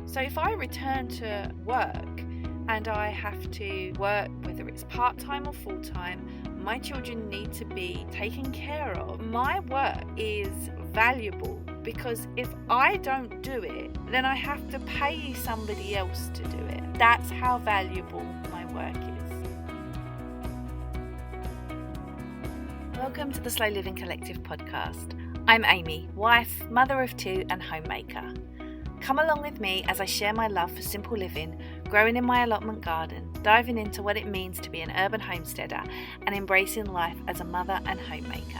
So if I return to work and I have to work, whether it's part-time or full-time, my children need to be taken care of. My work is valuable because if I don't do it, then I have to pay somebody else to do it. That's how valuable my work is. Welcome to the Slow Living Collective podcast. I'm Amy, wife, mother of two and homemaker. Come along with me as I share my love for simple living, growing in my allotment garden, diving into what it means to be an urban homesteader and embracing life as a mother and homemaker.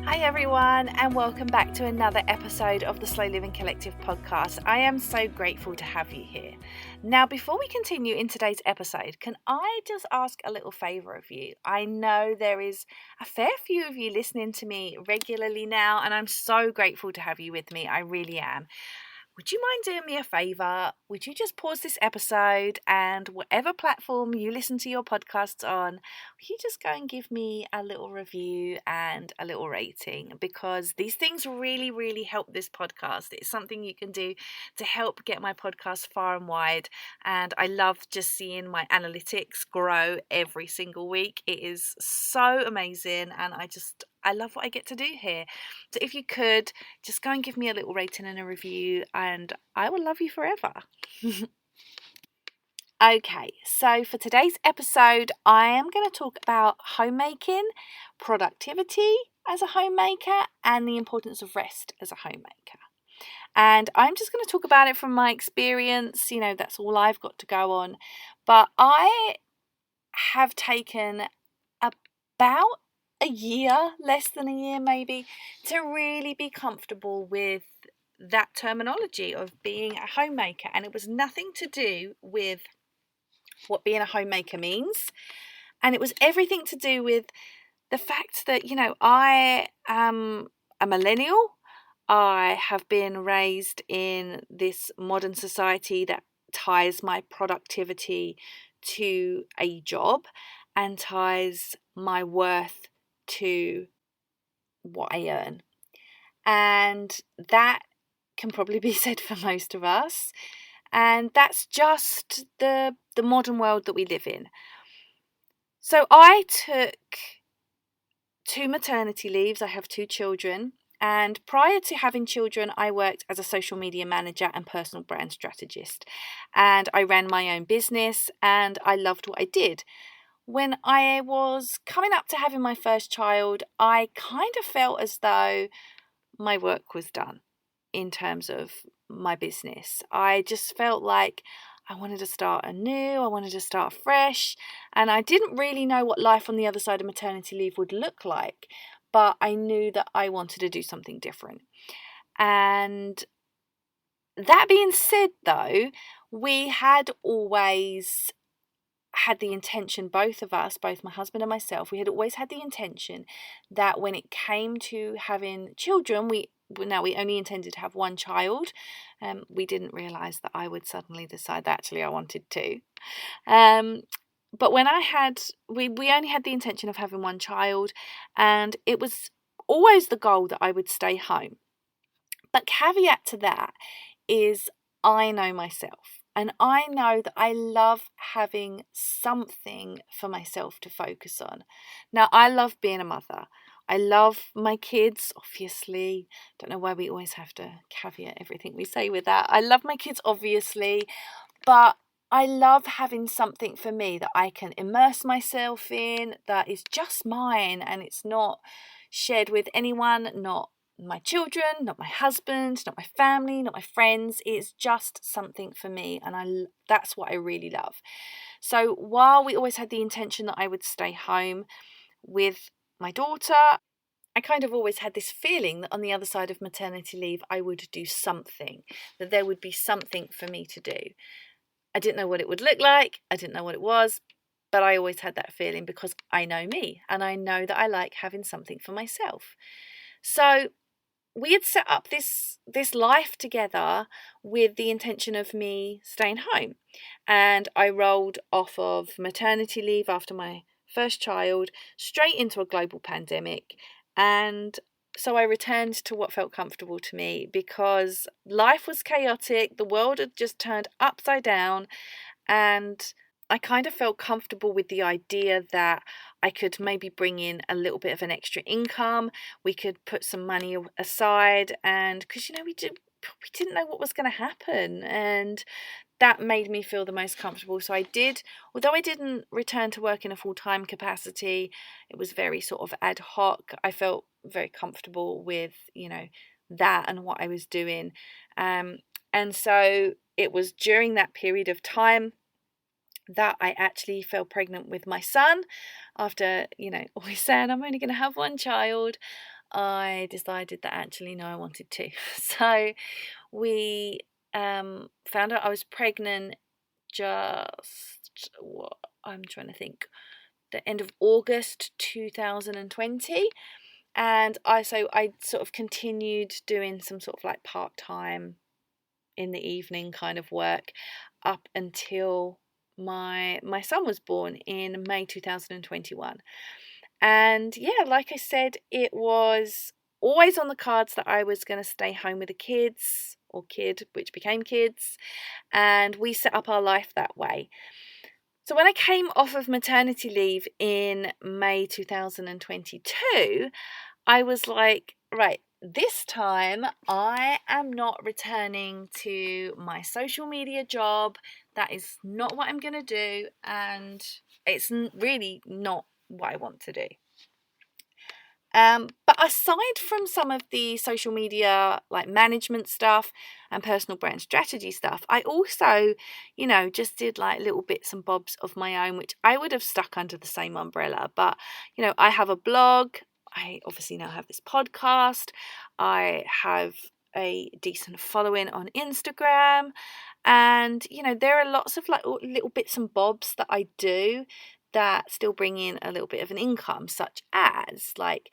Hi everyone, and welcome back to another episode of the Slow Living Collective podcast. I am so grateful to have you here. Now, before we continue in today's episode, can I just ask a little favour of you? I know there is a fair few of you listening to me regularly now, and I'm so grateful to have you with me. I really am. Would you mind doing me a favour? Would you just pause this episode and whatever platform you listen to your podcasts on, will you just go and give me a little review and a little rating? Because these things really, really help this podcast. It's something you can do to help get my podcast far and wide. And I love just seeing my analytics grow every single week. It is so amazing. And I love what I get to do here. So if you could, just go and give me a little rating and a review and I will love you forever. Okay, so for today's episode, I am going to talk about homemaking, productivity as a homemaker, and the importance of rest as a homemaker. And I'm just going to talk about it from my experience. You know, that's all I've got to go on. But I have taken about a year, less than a year maybe, to really be comfortable with that terminology of being a homemaker. And it was nothing to do with what being a homemaker means. And it was everything to do with the fact that, you know, I am a millennial. I have been raised in this modern society that ties my productivity to a job and ties my worth to what I earn. And that can probably be said for most of us. And that's just the modern world that we live in. So I took 2 maternity leaves. I have 2 children. And prior to having children, I worked as a social media manager and personal brand strategist. And I ran my own business and I loved what I did. When I was coming up to having my first child, I kind of felt as though my work was done in terms of my business. I just felt like I wanted to start anew, I wanted to start fresh, and I didn't really know what life on the other side of maternity leave would look like, but I knew that I wanted to do something different. And that being said, though, we had always had the intention, both of us, both my husband and myself, we had always had the intention that when it came to having children, we only intended to have one child. We didn't realise that I would suddenly decide that actually I wanted two. But when we only had the intention of having one child, and it was always the goal that I would stay home. But caveat to that is I know myself. And I know that I love having something for myself to focus on. Now, I love being a mother. I love my kids, obviously. Don't know why we always have to caveat everything we say with that. I love my kids, obviously. But I love having something for me that I can immerse myself in, that is just mine and it's not shared with anyone, not my children, not my husband, not my family, not my friends. It's just something for me, and that's what I really love. So while we always had the intention that I would stay home with my daughter, I kind of always had this feeling that on the other side of maternity leave I would do something, that there would be something for me to do. I didn't know what it would look like, I didn't know what it was, but I always had that feeling because I know me and I know that I like having something for myself. So we had set up this life together with the intention of me staying home. And I rolled off of maternity leave after my first child straight into a global pandemic. And So I returned to what felt comfortable to me because life was chaotic. The world had just turned upside down, and I kind of felt comfortable with the idea that I could maybe bring in a little bit of an extra income. We could put some money aside, and because we didn't know what was going to happen, and that made me feel the most comfortable. So I did, although I didn't return to work in a full-time capacity, it was very sort of ad hoc. I felt very comfortable with, that and what I was doing. And so it was during that period of time that I actually fell pregnant with my son. After, always saying I'm only going to have one child, I decided that actually, no, I wanted two. So we found out I was pregnant just, what, I'm trying to think, the end of August 2020. And I sort of continued doing some sort of like part-time in the evening kind of work up until my son was born in May 2021. And yeah, like I said, it was always on the cards that I was going to stay home with the kids, or kid, which became kids, and we set up our life that way. So when I came off of maternity leave in May 2022, I was like, right, this time I am not returning to my social media job. That is not what I'm going to do, and it's really not what I want to do. But aside from some of the social media like management stuff and personal brand strategy stuff, I also, just did like little bits and bobs of my own, which I would have stuck under the same umbrella. But, I have a blog. I obviously now have this podcast. I have a decent following on Instagram. And, there are lots of like little bits and bobs that I do that still bring in a little bit of an income, such as like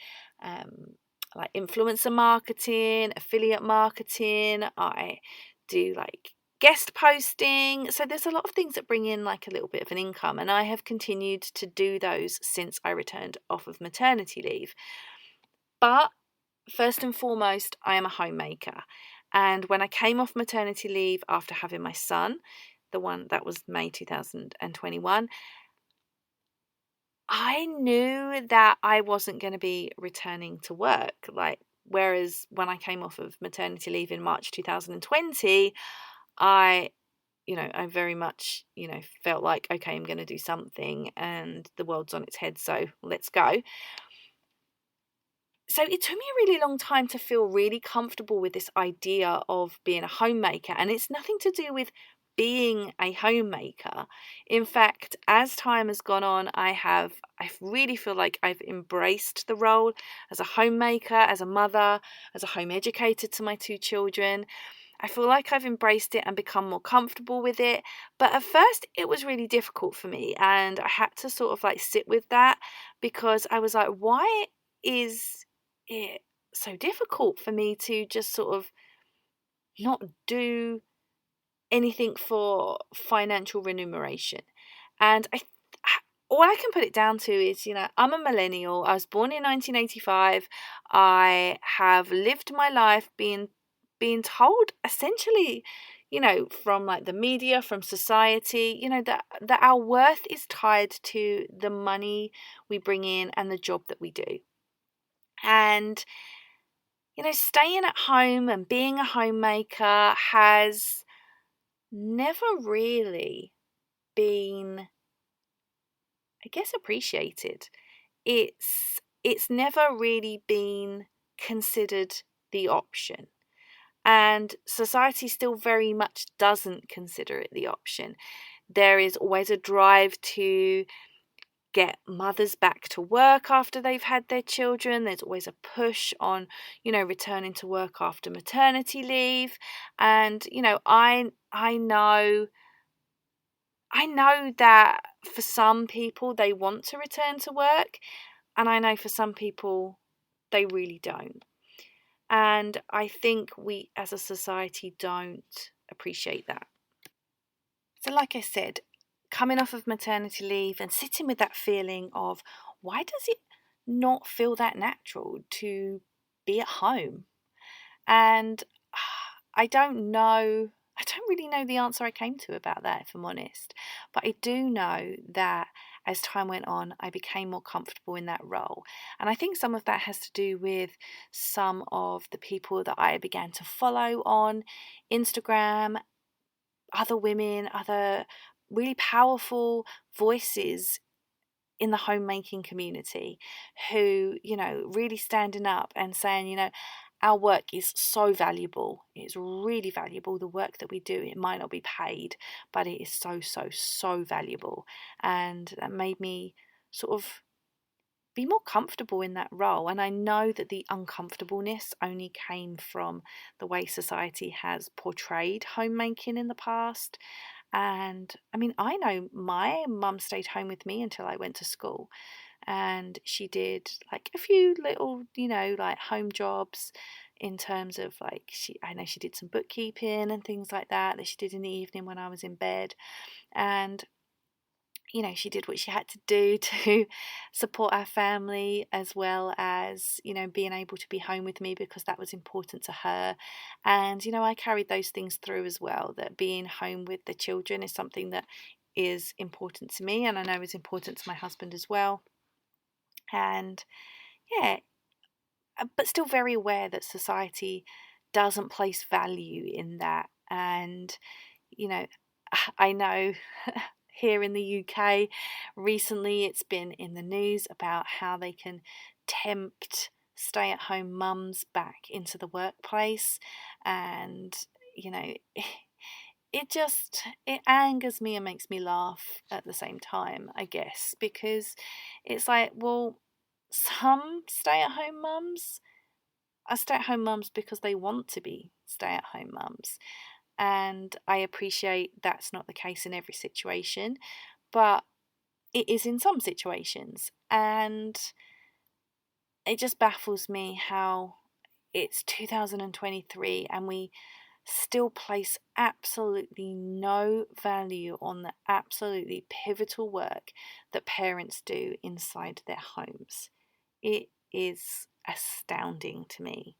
influencer marketing, affiliate marketing. I do like guest posting. So there's a lot of things that bring in like a little bit of an income, and I have continued to do those since I returned off of maternity leave. But first and foremost, I am a homemaker. And when I came off maternity leave after having my son, the one that was May 2021, I knew that I wasn't going to be returning to work. Whereas when I came off of maternity leave in March 2020, I very much, felt like, okay, I'm going to do something and the world's on its head, so let's go. So it took me a really long time to feel really comfortable with this idea of being a homemaker, and it's nothing to do with being a homemaker. In fact, as time has gone on, I really feel like I've embraced the role as a homemaker, as a mother, as a home educator to my two children. I feel like I've embraced it and become more comfortable with it. But at first, it was really difficult for me, and I had to sort of like sit with that, because I was like, why is it so difficult for me to just sort of not do anything for financial remuneration? And all I can put it down to is, I'm a millennial. I was born in 1985. I have lived my life being told essentially, from like the media, from society, that our worth is tied to the money we bring in and the job that we do. And staying at home and being a homemaker has never really been, I guess, appreciated. It's never really been considered the option. And society still very much doesn't consider it the option. There is always a drive to get mothers back to work after they've had their children. There's always a push on, returning to work after maternity leave. And, I know that for some people they want to return to work, and I know for some people they really don't. And I think we as a society don't appreciate that. So like I said, coming off of maternity leave and sitting with that feeling of, why does it not feel that natural to be at home. And I don't know, I don't really know the answer I came to about that, if I'm honest. But I do know that as time went on, I became more comfortable in that role. And I think some of that has to do with some of the people that I began to follow on Instagram, other women, other really powerful voices in the homemaking community who, really standing up and saying, our work is so valuable. It's really valuable. The work that we do, it might not be paid, but it is so, so, so valuable. And that made me sort of be more comfortable in that role. And I know that the uncomfortableness only came from the way society has portrayed homemaking in the past. And I mean, I know my mum stayed home with me until I went to school, and she did like a few little, like home jobs in terms of like I know she did some bookkeeping and things like that she did in the evening when I was in bed. And she did what she had to do to support our family, as well as, being able to be home with me because that was important to her. And, I carried those things through as well, that being home with the children is something that is important to me, and I know is important to my husband as well. And yeah, but still very aware that society doesn't place value in that. And, you know, I know here in the UK recently it's been in the news about how they can tempt stay-at-home mums back into the workplace. And, it angers me and makes me laugh at the same time, I guess, because it's like, well, some stay-at-home mums are stay-at-home mums because they want to be stay-at-home mums. And I appreciate that's not the case in every situation, but it is in some situations. And it just baffles me how it's 2023 and we still place absolutely no value on the absolutely pivotal work that parents do inside their homes. It is astounding to me.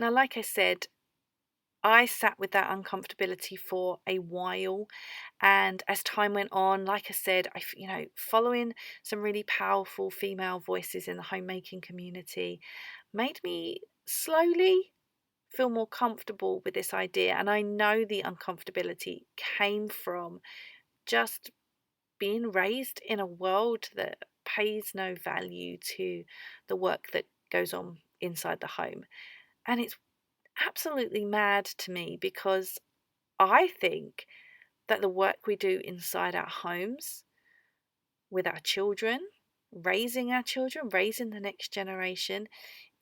Now, like I said, I sat with that uncomfortability for a while, and as time went on, like I said, following some really powerful female voices in the homemaking community made me slowly feel more comfortable with this idea. And I know the uncomfortability came from just being raised in a world that pays no value to the work that goes on inside the home. And it's absolutely mad to me because I think that the work we do inside our homes with our children, raising the next generation,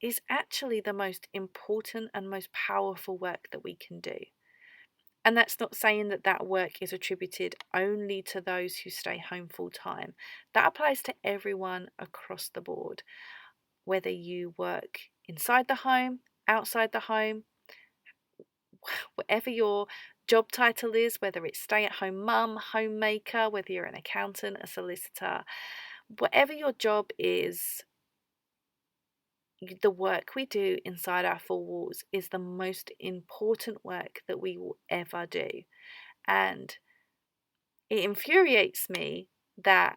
is actually the most important and most powerful work that we can do. And that's not saying that that work is attributed only to those who stay home full time. That applies to everyone across the board, whether you work inside the home, outside the home, whatever your job title is, whether it's stay-at-home mum, homemaker, whether you're an accountant, a solicitor, whatever your job is, the work we do inside our four walls is the most important work that we will ever do. And it infuriates me that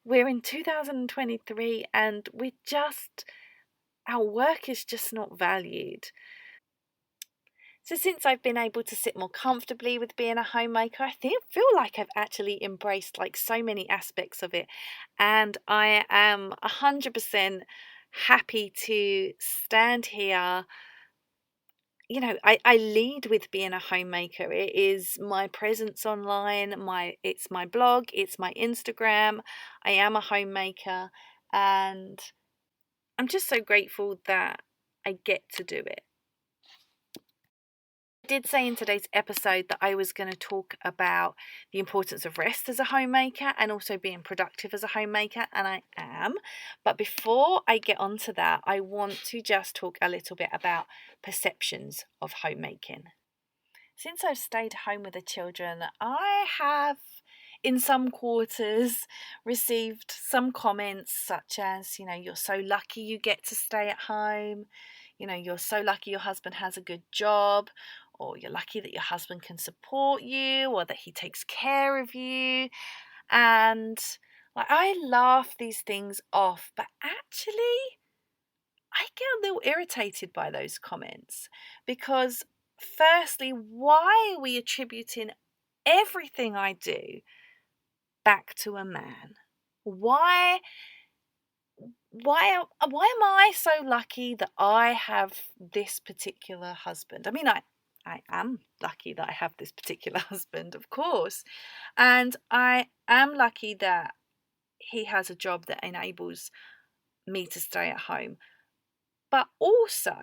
we're in 2023 and our work is just not valued. So since I've been able to sit more comfortably with being a homemaker, I feel like I've actually embraced like so many aspects of it, and I am 100% happy to stand here. I lead with being a homemaker. It is my presence online, it's my blog, it's my Instagram. I am a homemaker, and I'm just so grateful that I get to do it. I did say in today's episode that I was going to talk about the importance of rest as a homemaker and also being productive as a homemaker, and I am. But before I get onto that, I want to just talk a little bit about perceptions of homemaking. Since I've stayed home with the children, I have in some quarters received some comments such as, you're so lucky you get to stay at home, you're so lucky your husband has a good job, or you're lucky that your husband can support you, or that he takes care of you. And like, I laugh these things off, but actually I get a little irritated by those comments because, firstly, why are we attributing everything I do back to a man? Why am I so lucky that I have this particular husband? I mean, I am lucky that I have this particular husband, of course, and I am lucky that he has a job that enables me to stay at home. But also,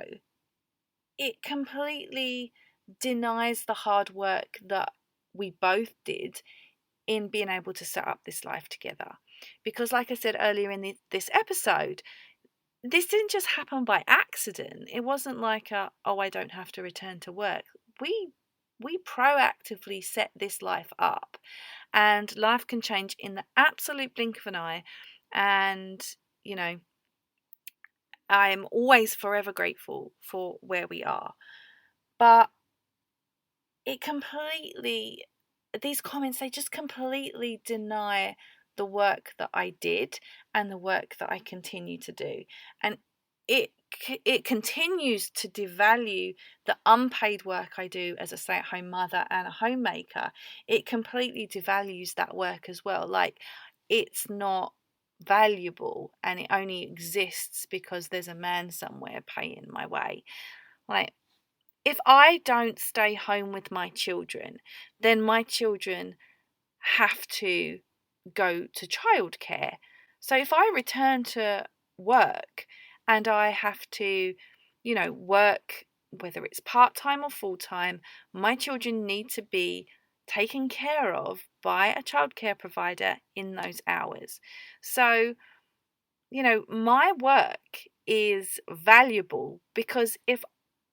it completely denies the hard work that we both did in being able to set up this life together. Because, like I said earlier in this episode, this didn't just happen by accident. It wasn't like I don't have to return to work. We proactively set this life up, and life can change in the absolute blink of an eye. And I'm always forever grateful for where we are. But these comments, they just completely deny the work that I did and the work that I continue to do. And it continues to devalue the unpaid work I do as a stay-at-home mother and a homemaker. It completely devalues that work as well. Like, it's not valuable, and it only exists because there's a man somewhere paying my way. Like, if I don't stay home with my children, then my children have to go to childcare. So if I return to work and I have to, work, whether it's part-time or full-time, my children need to be taken care of by a childcare provider in those hours. So, my work is valuable because if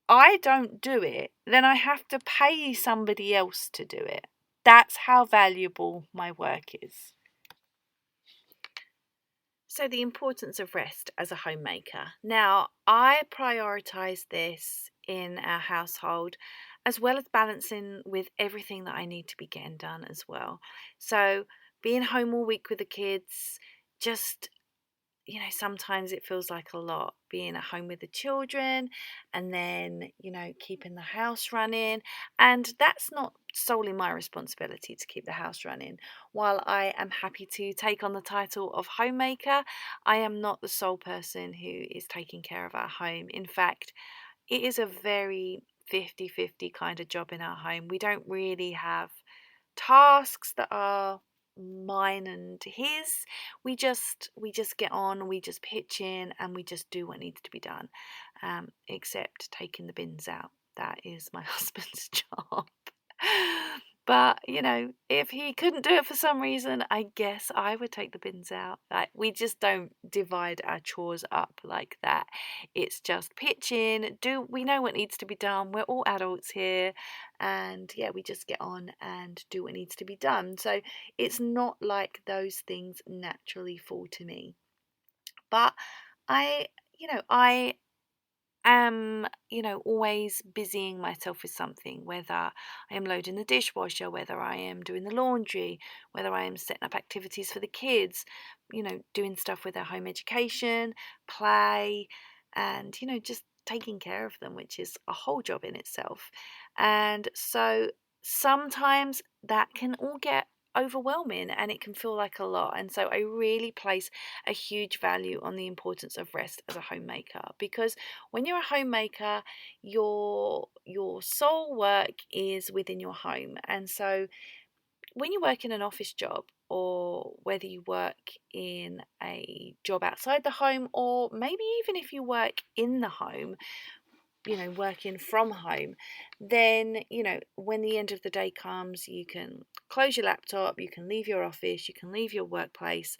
I don't do it, then I have to pay somebody else to do it. That's how valuable my work is. So, the importance of rest as a homemaker. Now, I prioritise this in our household, as well as balancing with everything that I need to be getting done as well. So, being home all week with the kids, just sometimes it feels like a lot being at home with the children and then, keeping the house running. And that's not solely my responsibility to keep the house running. While I am happy to take on the title of homemaker, I am not the sole person who is taking care of our home. In fact, it is a very 50-50 kind of job in our home. We don't really have tasks that are mine and his. We just get on, we just pitch in, and we just do what needs to be done, except taking the bins out. That is my husband's job. But if he couldn't do it for some reason, I guess I would take the bins out. Like, we just don't divide our chores up like that. It's just pitch in, we know what needs to be done. We're all adults here, and yeah, we just get on and do what needs to be done. So it's not like those things naturally fall to me. But I am, always busying myself with something, whether I am loading the dishwasher, whether I am doing the laundry, whether I am setting up activities for the kids, doing stuff with their home education, play, and, just taking care of them, which is a whole job in itself. And so sometimes that can all get overwhelming and it can feel like a lot. And so I really place a huge value on the importance of rest as a homemaker, because when you're a homemaker, your sole work is within your home. And so when you work in an office job, or whether you work in a job outside the home, or maybe even if you work in the home, working from home, then, when the end of the day comes, you can close your laptop, you can leave your office, you can leave your workplace,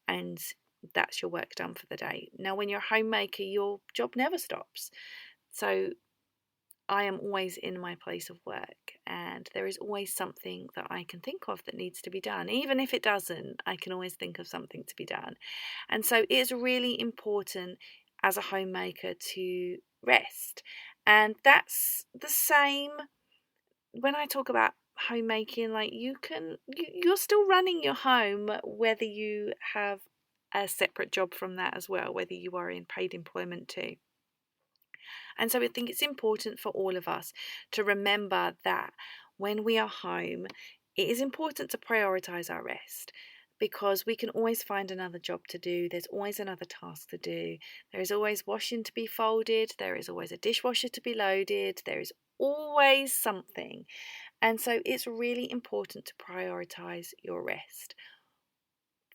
and that's your work done for the day. Now, when you're a homemaker, your job never stops. So I am always in my place of work, and there is always something that I can think of that needs to be done. Even if it doesn't, I can always think of something to be done. And so it's really important as a homemaker to rest. And that's the same when I talk about homemaking. Like you're still running your home, whether you have a separate job from that as well, whether you are in paid employment too. And so I think it's important for all of us to remember that when we are home, it is important to prioritize our rest, because we can always find another job to do. There's always another task to do. There is always washing to be folded. There is always a dishwasher to be loaded. There is always something. And so it's really important to prioritize your rest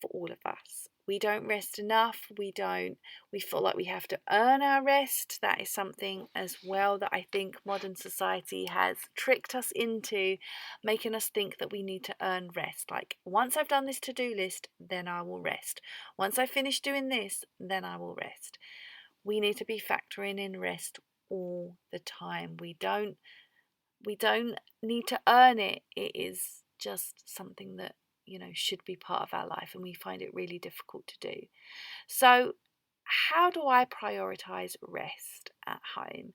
for all of us. We don't rest enough. We feel like we have to earn our rest. That is something as well that I think modern society has tricked us into, making us think that we need to earn rest. Like, once I've done this to-do list, then I will rest. Once I finish doing this, then I will rest. We need to be factoring in rest all the time. We don't need to earn it. It is just something that should be part of our life, and we find it really difficult to do. So how do I prioritize rest at home?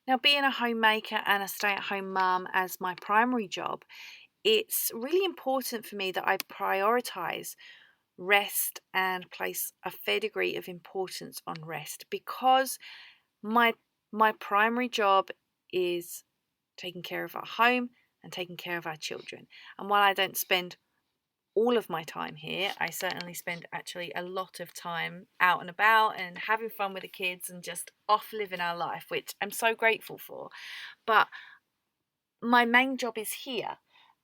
Now, being a homemaker and a stay-at-home mum as my primary job, it's really important for me that I prioritize rest and place a fair degree of importance on rest, because my primary job is taking care of our home and taking care of our children. And while I don't spend all of my time here, I certainly spend actually a lot of time out and about and having fun with the kids and just off living our life, which I'm so grateful for. But my main job is here,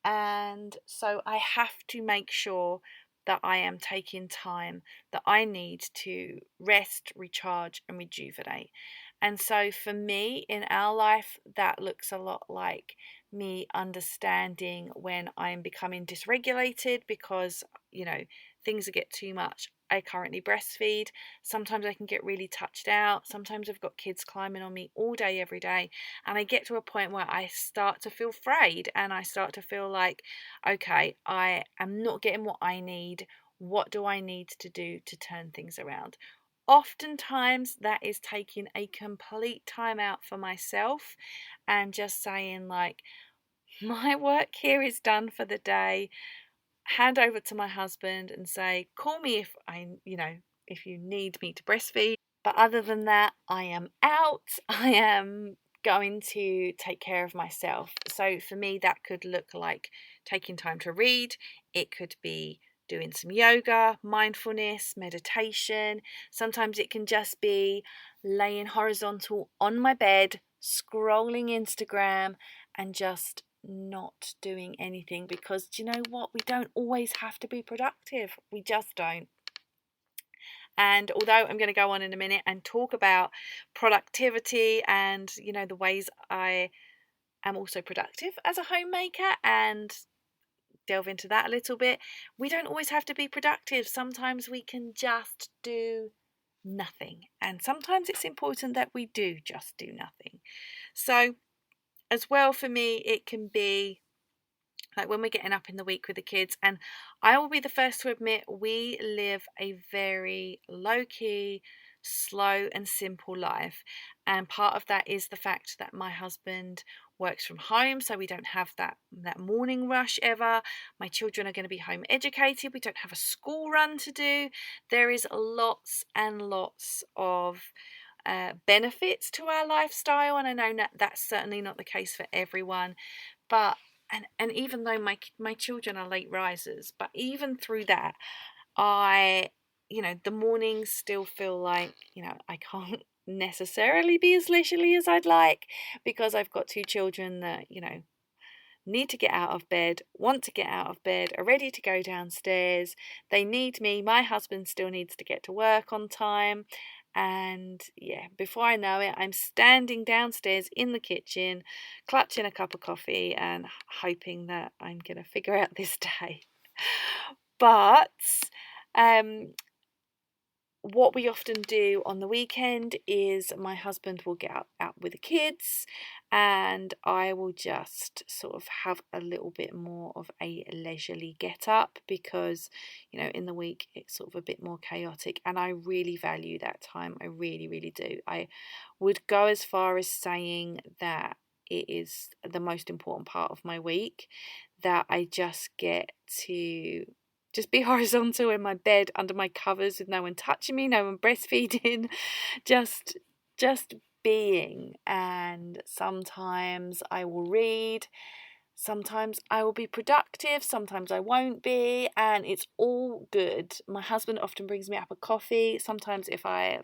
and so I have to make sure that I am taking time that I need to rest, recharge, and rejuvenate. And so for me, in our life, that looks a lot like me understanding when I'm becoming dysregulated because, things get too much. I currently breastfeed. Sometimes I can get really touched out. Sometimes I've got kids climbing on me all day, every day. And I get to a point where I start to feel frayed, and I start to feel like, okay, I am not getting what I need. What do I need to do to turn things around? Oftentimes that is taking a complete time out for myself and just saying, like, my work here is done for the day. Hand over to my husband and say, call me if you need me to breastfeed. But other than that, I am out. I am going to take care of myself. So for me, that could look like taking time to read. It could be doing some yoga, mindfulness, meditation. Sometimes it can just be laying horizontal on my bed, scrolling Instagram, and just not doing anything, because do you know what? We don't always have to be productive. We just don't. And although I'm going to go on in a minute and talk about productivity and, the ways I am also productive as a homemaker and delve into that a little bit, we don't always have to be productive. Sometimes we can just do nothing. And sometimes it's important that we do just do nothing. So as well, for me, it can be like when we're getting up in the week with the kids, and I will be the first to admit we live a very low-key, slow and simple life. And part of that is the fact that my husband works from home, so we don't have that morning rush ever. My children are going to be home educated. We don't have a school run to do. There is lots and lots of benefits to our lifestyle, and I know that's certainly not the case for everyone. But and even though my children are late risers, but even through that, I the mornings still feel like I can't necessarily be as leisurely as I'd like, because I've got two children that need to get out of bed, want to get out of bed, are ready to go downstairs. They need me. My husband still needs to get to work on time. And yeah, before I know it, I'm standing downstairs in the kitchen, clutching a cup of coffee and hoping that I'm going to figure out this day. But what we often do on the weekend is my husband will get out with the kids, and I will just sort of have a little bit more of a leisurely get up because, in the week it's sort of a bit more chaotic, and I really value that time. I really, really do. I would go as far as saying that it is the most important part of my week, that I just get to just be horizontal in my bed under my covers with no one touching me, no one breastfeeding, just just being. And sometimes I will read, sometimes I will be productive, sometimes I won't be, and it's all good. My husband often brings me up a coffee. Sometimes if I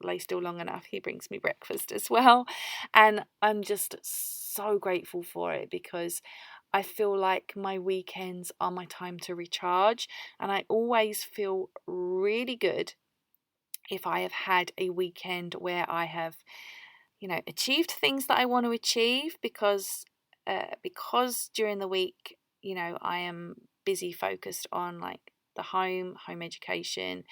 lay still long enough, he brings me breakfast as well. And I'm just so grateful for it because I feel like my weekends are my time to recharge, and I always feel really good if I have had a weekend where I have, achieved things that I want to achieve, because during the week, I am busy focused on like the home education,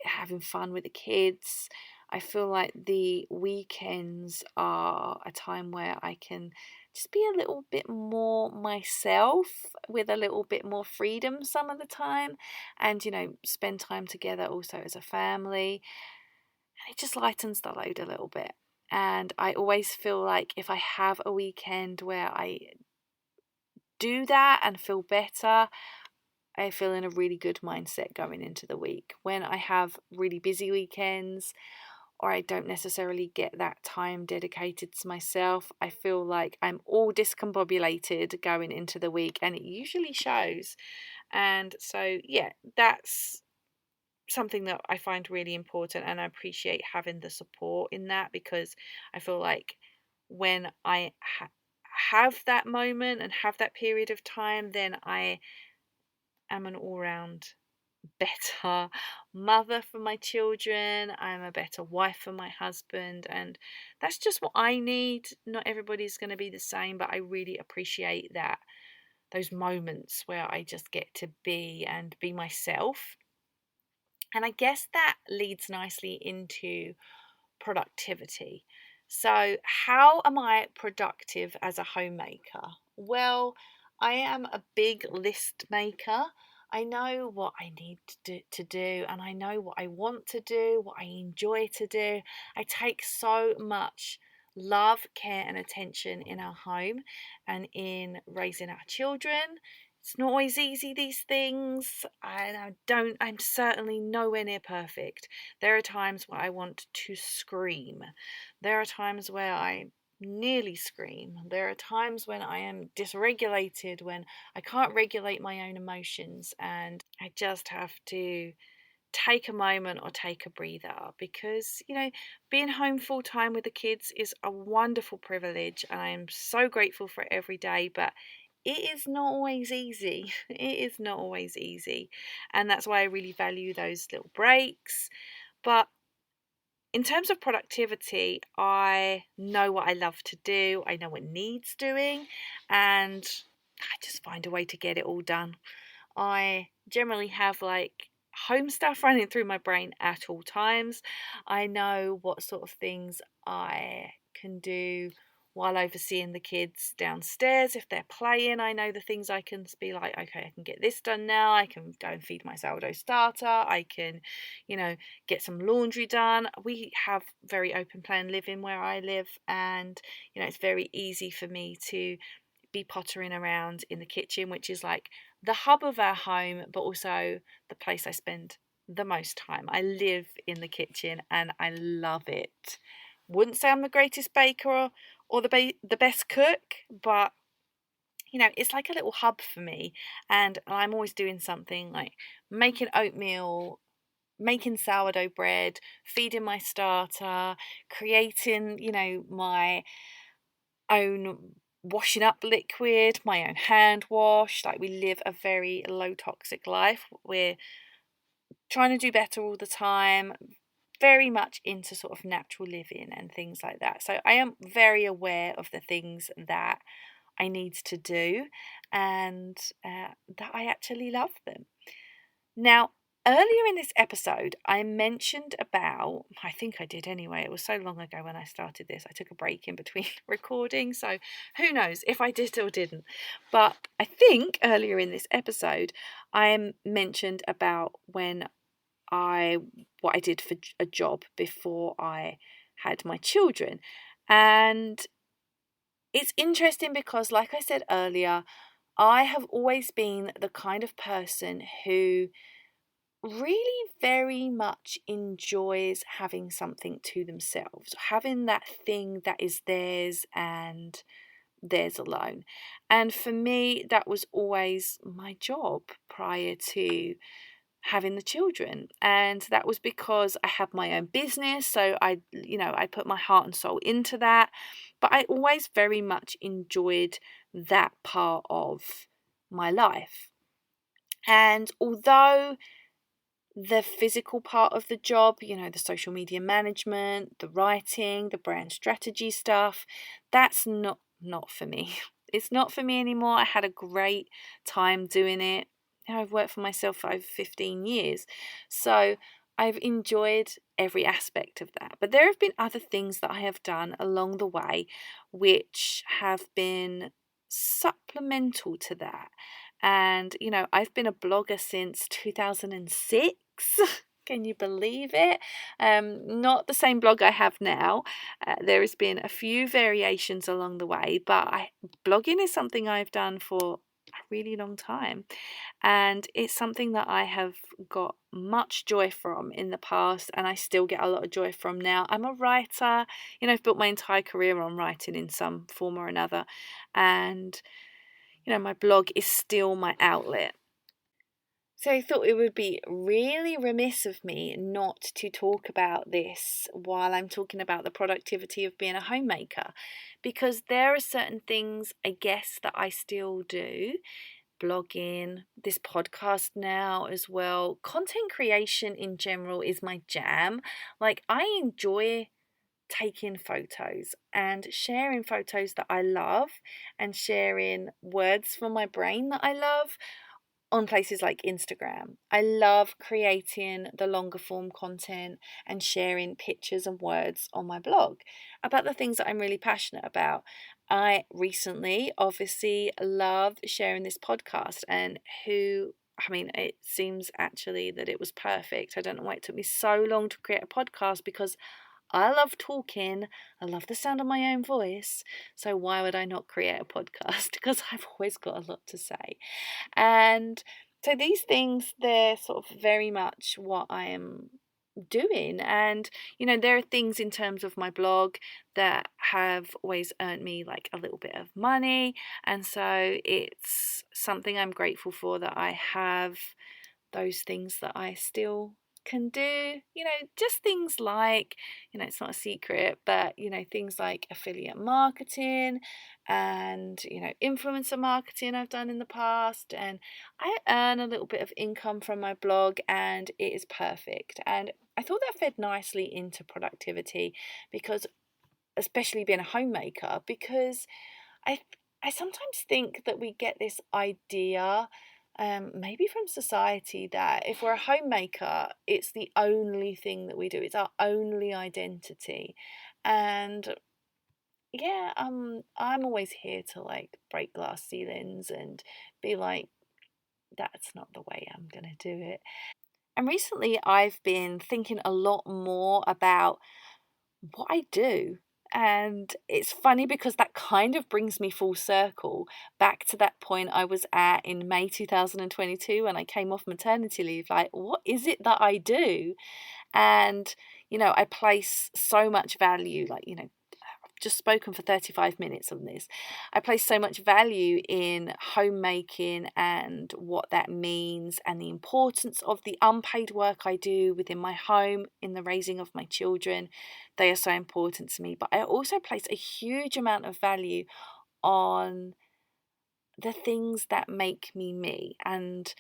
having fun with the kids. I feel like the weekends are a time where I can just be a little bit more myself with a little bit more freedom some of the time, and spend time together also as a family, and it just lightens the load a little bit. And I always feel like if I have a weekend where I do that and feel better, I feel in a really good mindset going into the week. When I have really busy weekends, or I don't necessarily get that time dedicated to myself, I feel like I'm all discombobulated going into the week, and it usually shows. And so, yeah, that's something that I find really important, and I appreciate having the support in that, because I feel like when I have that moment and have that period of time, then I am an all-round better mother for my children. I'm a better wife for my husband, and that's just what I need. Not everybody's going to be the same, but I really appreciate that, those moments where I just get to be myself. And I guess that leads nicely into productivity. So, how am I productive as a homemaker? Well, I am a big list maker. I know what I need to do, and I know what I want to do, what I enjoy to do. I take so much love, care, and attention in our home and in raising our children. It's not always easy, these things, and I'm certainly nowhere near perfect. There are times where I want to scream. There are times where I nearly scream. There are times when I am dysregulated, when I can't regulate my own emotions, and I just have to take a moment or take a breather, because being home full time with the kids is a wonderful privilege, and I am so grateful for it every day, but it is not always easy. It is not always easy, and that's why I really value those little breaks. But in terms of productivity, I know what I love to do, I know what needs doing, and I just find a way to get it all done. I generally have like home stuff running through my brain at all times. I know what sort of things I can do while overseeing the kids downstairs. If they're playing, I know the things I can be like, okay, I can get this done now. I can go and feed my sourdough starter. I can, get some laundry done. We have very open plan living where I live, and, it's very easy for me to be pottering around in the kitchen, which is like the hub of our home, but also the place I spend the most time. I live in the kitchen and I love it. Wouldn't say I'm the greatest baker or the best cook, but it's like a little hub for me, and I'm always doing something like making oatmeal, making sourdough bread, feeding my starter, creating, my own washing up liquid, my own hand wash. Like, we live a very low toxic life. We're trying to do better all the time, very much into sort of natural living and things like that. So I am very aware of the things that I need to do, and that I actually love them. Now, earlier in this episode, I mentioned about, I think I did anyway, it was so long ago when I started this, I took a break in between recording, so who knows if I did or didn't. But I think earlier in this episode, I mentioned about what I did for a job before I had my children. And it's interesting because, like I said earlier, I have always been the kind of person who really very much enjoys having something to themselves, having that thing that is theirs and theirs alone. And for me, that was always my job prior to having the children. And that was because I had my own business, so I put my heart and soul into that. But I always very much enjoyed that part of my life. And although the physical part of the job, the social media management, the writing, the brand strategy stuff, that's not for me. It's not for me anymore. I had a great time doing it. I've worked for myself for over 15 years. So I've enjoyed every aspect of that. But there have been other things that I have done along the way which have been supplemental to that. And, I've been a blogger since 2006. Can you believe it? Not the same blog I have now. There has been a few variations along the way, but blogging is something I've done for a really long time. And it's something that I have got much joy from in the past, and I still get a lot of joy from now. I'm a writer. I've built my entire career on writing in some form or another. And my blog is still my outlet. So I thought it would be really remiss of me not to talk about this while I'm talking about the productivity of being a homemaker, because there are certain things, I guess, that I still do. Blogging, this podcast now as well. Content creation in general is my jam. Like, I enjoy taking photos and sharing photos that I love and sharing words from my brain that I love on places like Instagram. I love creating the longer form content and sharing pictures and words on my blog about the things that I'm really passionate about. I recently obviously love sharing this podcast, and it seems actually that it was perfect. I don't know why it took me so long to create a podcast, because I love talking. I love the sound of my own voice. So why would I not create a podcast? Because I've always got a lot to say. And so these things, they're sort of very much what I am doing. And there are things in terms of my blog that have always earned me like a little bit of money, and so it's something I'm grateful for, that I have those things that I still can do. Just things like, it's not a secret, but things like affiliate marketing and influencer marketing I've done in the past, and I earn a little bit of income from my blog, and it is perfect. And I thought that fed nicely into productivity, because especially being a homemaker, because I I sometimes think that we get this idea, maybe from society, that if we're a homemaker, it's the only thing that we do. It's our only identity. And yeah, I'm always here to like break glass ceilings and be like, that's not the way I'm gonna do it. And recently I've been thinking a lot more about what I do. And it's funny because that kind of brings me full circle back to that point I was at in May 2022 when I came off maternity leave. Like, what is it that I do? And, I place so much value, like, I've just spoken for 35 minutes on this. I place so much value in homemaking and what that means, and the importance of the unpaid work I do within my home in the raising of my children. They are so important to me. But I also place a huge amount of value on the things that make me me, and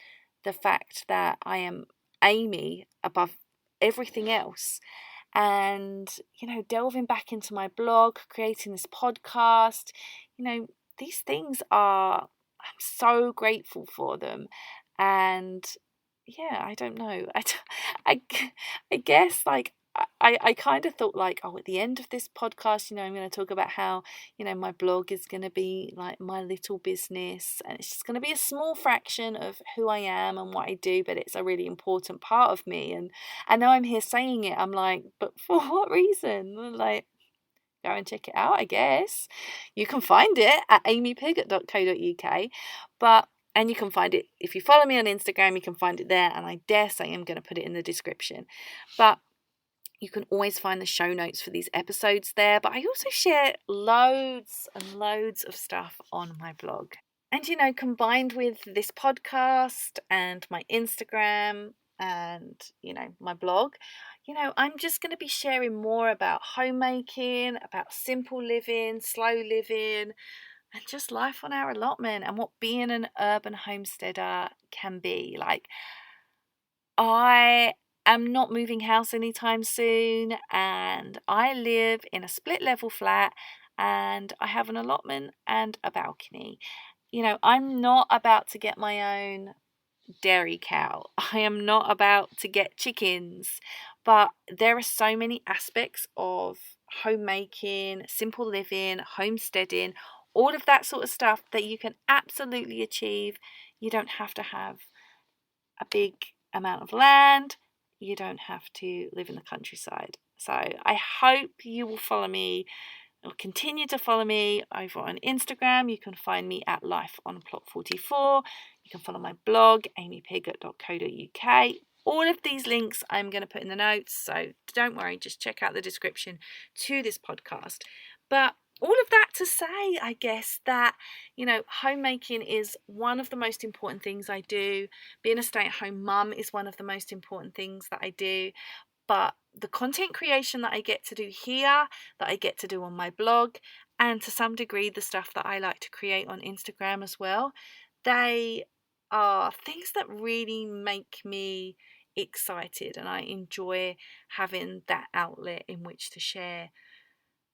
the fact that I am Amy above everything else. And, delving back into my blog, creating this podcast, these things I'm so grateful for them. And yeah, I don't know. I, I guess like I kind of thought like, oh, at the end of this podcast, I'm going to talk about how, my blog is going to be like my little business, and it's just going to be a small fraction of who I am and what I do, but it's a really important part of me. And now I'm here saying it, I'm like, but for what reason? Like, go and check it out, I guess. You can find it at amypigott.co.uk, and you can find it, if you follow me on Instagram, you can find it there, and I dare say I'm going to put it in the description. But you can always find the show notes for these episodes there. But I also share loads and loads of stuff on my blog. And, combined with this podcast and my Instagram and, my blog, I'm just going to be sharing more about homemaking, about simple living, slow living, and just life on our allotment and what being an urban homesteader can be. Like, I am not moving house anytime soon, and I live in a split level flat, and I have an allotment and a balcony. I'm not about to get my own dairy cow. I am not about to get chickens, but there are so many aspects of homemaking, simple living, homesteading, all of that sort of stuff that you can absolutely achieve. You don't have to have a big amount of land. You don't have to live in the countryside. So I hope you will follow me or continue to follow me over on Instagram. You can find me at Life on Plot 44. You can follow my blog, amypigott.co.uk. All of these links I'm going to put in the notes, so don't worry, just check out the description to this podcast. But all of that to say, I guess, that, homemaking is one of the most important things I do. Being a stay-at-home mum is one of the most important things that I do. But the content creation that I get to do here, that I get to do on my blog, and to some degree the stuff that I like to create on Instagram as well, they are things that really make me excited, and I enjoy having that outlet in which to share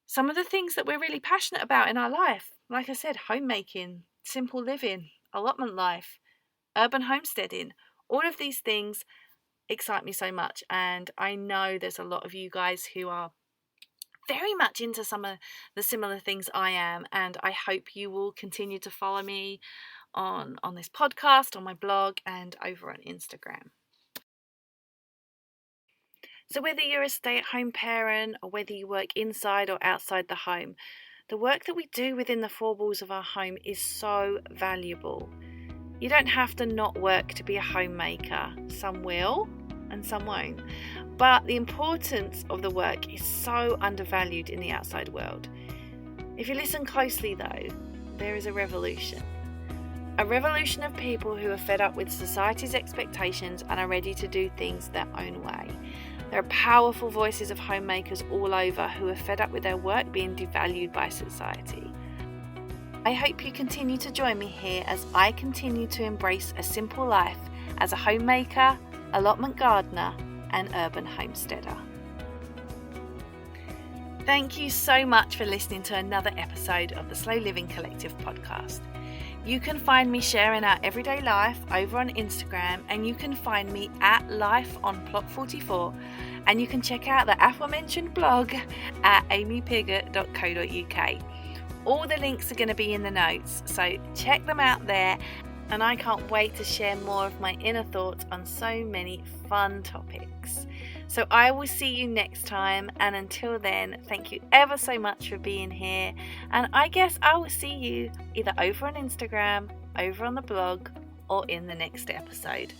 some of the things that we're really passionate about in our life. Like I said, homemaking, simple living, allotment life, urban homesteading, all of these things excite me so much, and I know there's a lot of you guys who are very much into some of the similar things I am, and I hope you will continue to follow me on this podcast, on my blog, and over on Instagram. So whether you're a stay-at-home parent or whether you work inside or outside the home, the work that we do within the four walls of our home is so valuable. You don't have to not work to be a homemaker. Some will and some won't. But the importance of the work is so undervalued in the outside world. If you listen closely though, there is a revolution. A revolution of people who are fed up with society's expectations and are ready to do things their own way. There are powerful voices of homemakers all over who are fed up with their work being devalued by society. I hope you continue to join me here as I continue to embrace a simple life as a homemaker, allotment gardener, and urban homesteader. Thank you so much for listening to another episode of the Slow Living Collective podcast. You can find me sharing our everyday life over on Instagram, and you can find me at Life on Plot 44, and you can check out the aforementioned blog at amypigott.co.uk. All the links are going to be in the notes, so check them out there, and I can't wait to share more of my inner thoughts on so many fun topics. So I will see you next time, and until then, thank you ever so much for being here, and I guess I will see you either over on Instagram, over on the blog, or in the next episode.